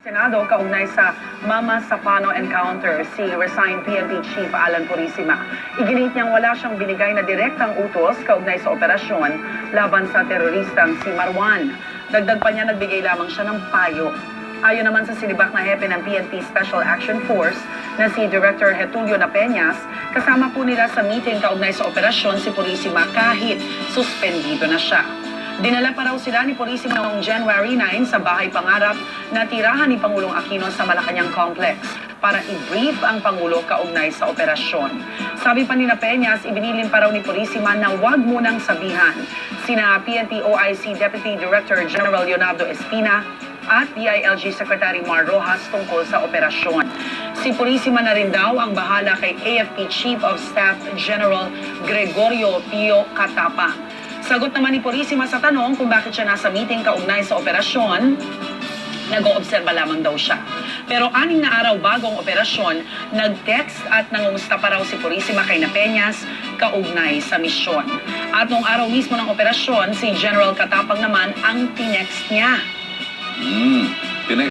Senado kaugnay sa Mama Sapano encounter si resigned PNP Chief Alan Purisima. Iginit niyang wala siyang binigay na direktang utos kaugnay sa operasyon laban sa teroristang si Marwan. Dagdag pa niya nagbigay lamang siya ng payo. Ayon naman sa sinibak na hepe ng PNP Special Action Force na si Director Getulio Napeñas, kasama po nila sa meeting kaugnay sa operasyon si Purisima kahit suspendido na siya. Dinala pa raw sila ni Purisima noong January 9 sa bahay pangarap na tirahan ni Pangulong Aquino sa Malacanang Complex para i-brief ang Pangulo kaugnay sa operasyon. Sabi pa ni Napeñas, ibinilin pa raw ni Purisima na huwag munang sabihan sina PNP OIC Deputy Director General Leonardo Espina at DILG Secretary Mar Rojas tungkol sa operasyon. Si Purisima na rin daw ang bahala kay AFP Chief of Staff General Gregorio Pio Catapang. Sagot naman ni Purisima sa tanong kung bakit siya nasa meeting kaugnay sa operasyon, nag-oobserba lamang daw siya. Pero 6 na araw bago ang operasyon, nag-text at nangumusta pa raw si Purisima kay Napeñas kaugnay sa misyon. At noong araw mismo ng operasyon, si General Catapang naman ang tinext niya.